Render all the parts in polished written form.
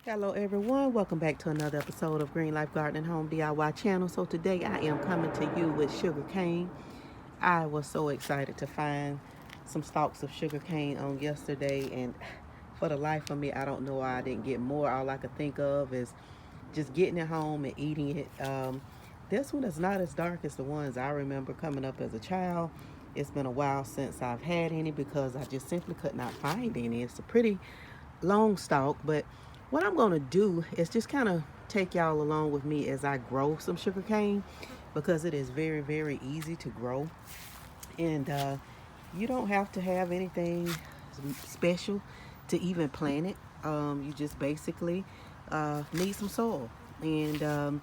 Hello everyone, welcome back to another episode of Green Life Garden and Home DIY channel. So today I am coming to you with sugar cane. I was so excited to find some stalks of sugar cane on yesterday, and for the life of me I don't know why I didn't get more. All I could think of is just getting it home and eating it. This one is not as dark as the ones I remember coming up as a child. It's been a while since I've had any because I just simply could not find any. It's a pretty long stalk, but what I'm going to do is just kind of take y'all along with me as I grow some sugar cane, because it is very, very easy to grow. And you don't have to have anything special to even plant it. You just basically need some soil. And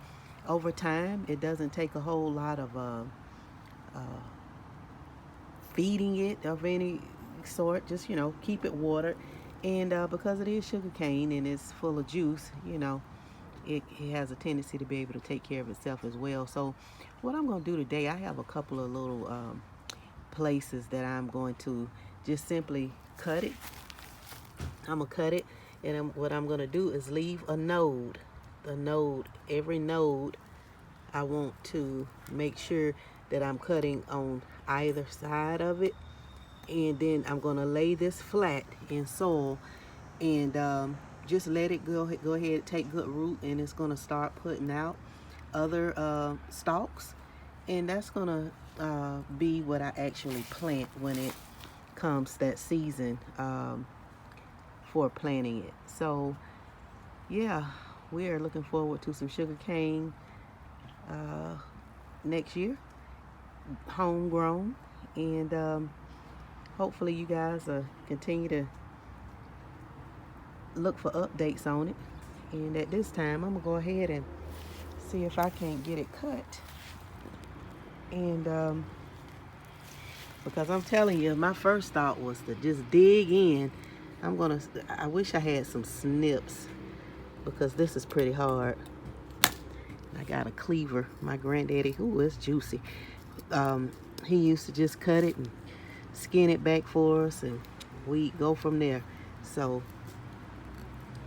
over time, it doesn't take a whole lot of uh, feeding it of any sort. Just, keep it watered. And because it is sugar cane and it's full of juice, it has a tendency to be able to take care of itself as well. So what I'm going to do today, I have a couple of little places that I'm going to just simply cut it. I'm going to cut it, and what I'm going to do is leave a node. Every node, I want to make sure that I'm cutting on either side of it. And then I'm going to lay this flat in soil and just let it go ahead, take good root, and it's going to start putting out other stalks. And that's going to be what I actually plant when it comes that season for planting it. So yeah, we are looking forward to some sugar cane next year, homegrown. And hopefully you guys continue to look for updates on it. And at this time, I'm gonna go ahead and see if I can't get it cut. And because I'm telling you, my first thought was to just dig in. I wish I had some snips, because this is pretty hard. I got a cleaver. My granddaddy, ooh, it's juicy. He used to just cut it and skin it back for us, and we go from there. So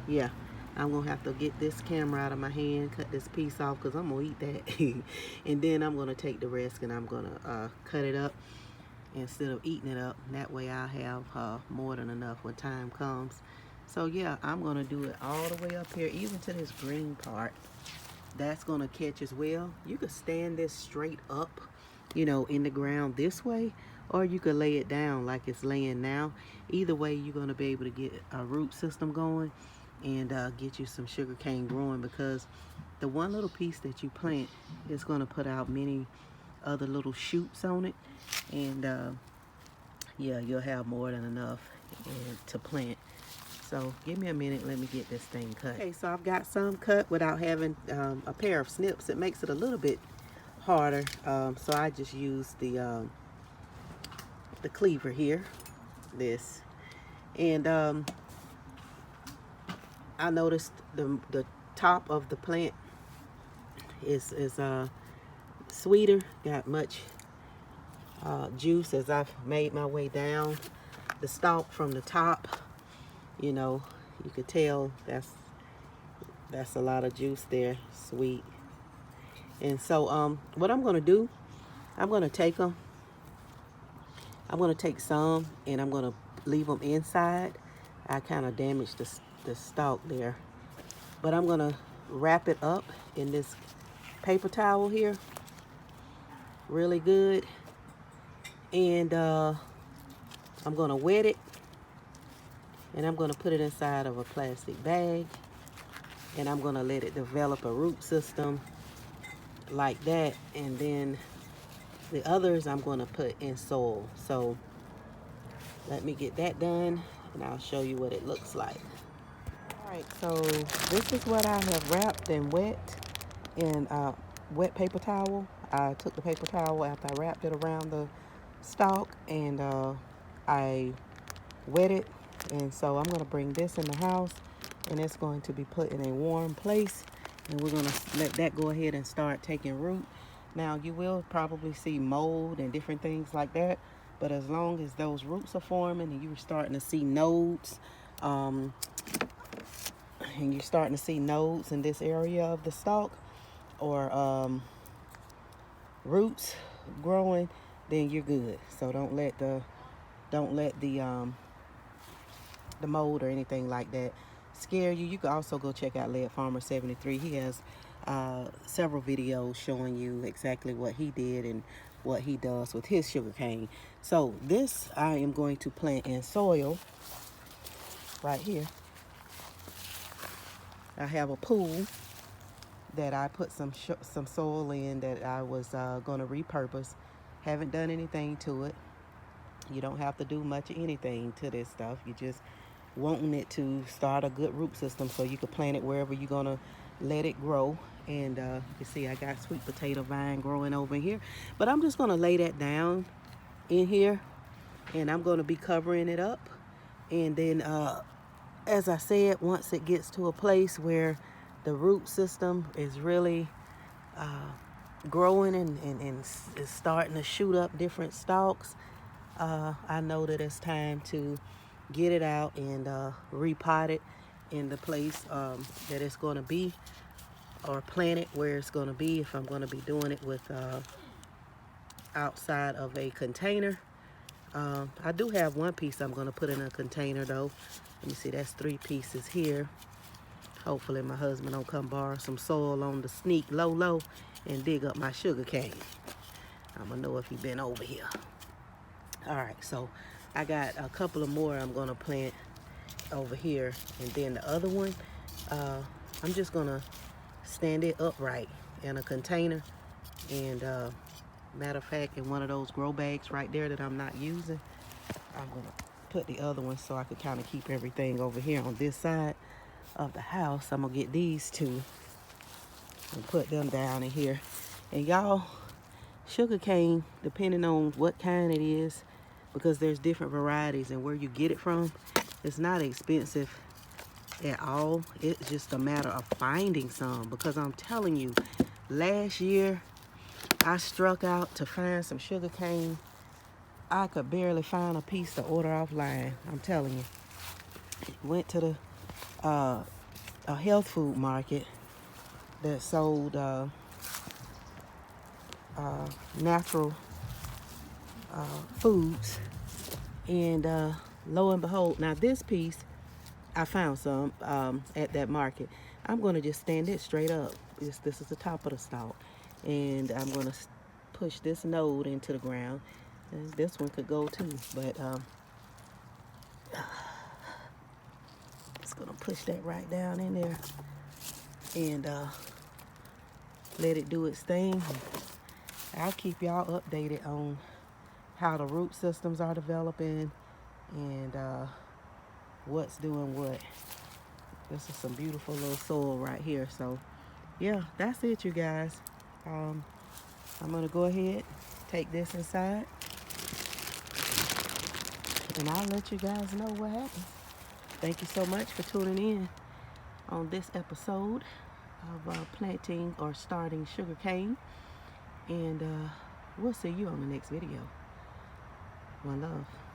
yeah, I'm gonna have to get this camera out of my hand, cut this piece off, because I'm gonna eat that. And then I'm gonna take the rest and I'm gonna cut it up instead of eating it up. That way I'll have more than enough when time comes. So yeah, I'm gonna do it all the way up here, even to this green part. That's gonna catch as well. You could stand this straight up, in the ground this way, or you could lay it down like it's laying now. Either way, you're gonna be able to get a root system going and get you some sugar cane growing, because the one little piece that you plant is going to put out many other little shoots on it. And yeah, you'll have more than enough to plant. So give me a minute, let me get this thing cut. Okay, so I've got some cut without having a pair of snips. It makes it a little bit harder, so I just use the cleaver here, this. And I noticed the top of the plant is sweeter, got much juice. As I've made my way down the stalk from the top, you could tell that's a lot of juice there, sweet. And so what I'm gonna do, I'm gonna take them. I'm gonna take some and I'm gonna leave them inside. I kind of damaged the stalk there, but I'm gonna wrap it up in this paper towel here really good, and I'm gonna wet it, and I'm gonna put it inside of a plastic bag, and I'm gonna let it develop a root system like that. And then the others I'm gonna put in soil. So let me get that done and I'll show you what it looks like. All right, so this is what I have wrapped and wet in wet paper towel. I took the paper towel after I wrapped it around the stalk, and I wet it. And so I'm going to bring this in the house, and it's going to be put in a warm place, and we're going to let that go ahead and start taking root. Now you will probably see mold and different things like that, but as long as those roots are forming and you're starting to see nodes, and you're starting to see nodes in this area of the stalk, or roots growing, then you're good. So don't let the mold or anything like that scare you. You can also go check out Lead Farmer 73. He has several videos showing you exactly what he did and what he does with his sugarcane. So this I am going to plant in soil right here. I have a pool that I put some soil in that I was going to repurpose. Haven't done anything to it. You don't have to do much of anything to this stuff. You just wanting it to start a good root system so you can plant it wherever you're going to let it grow. And you see I got sweet potato vine growing over here. But I'm just going to lay that down in here, and I'm going to be covering it up. And then as I said, once it gets to a place where the root system is really growing and is starting to shoot up different stalks, I know that it's time to get it out and repot it in the place that it's going to be, or plant it where it's going to be, if I'm going to be doing it with outside of a container. I do have one piece I'm going to put in a container though. Let me see, that's 3 pieces here. Hopefully my husband don't come borrow some soil on the sneak low and dig up my sugar cane. I'm gonna know if he been over here. All right, so I got a couple of more I'm gonna plant over here, and then the other one, I'm just gonna stand it upright in a container, and matter of fact, in one of those grow bags right there that I'm not using, I'm gonna put the other one so I could kind of keep everything over here on this side of the house. I'm gonna get these 2 and put them down in here. And y'all, sugar cane, depending on what kind it is, because there's different varieties and where you get it from, it's not expensive at all. It's just a matter of finding some, because I'm telling you, last year I struck out to find some sugar cane. I could barely find a piece to order offline. I'm telling you. Went to the a health food market that sold natural foods, and lo and behold, now this piece I found some at that market. I'm going to just stand it straight up. This is the top of the stalk, and I'm going to push this node into the ground, and this one could go too, but just going to push that right down in there and let it do its thing. I'll keep y'all updated on how the root systems are developing and what's doing what. This is some beautiful little soil right here. So yeah, that's it, you guys. I'm gonna go ahead, take this inside, and I'll let you guys know what happens. Thank you so much for tuning in on this episode of planting or starting sugarcane, and we'll see you on the next video. One love.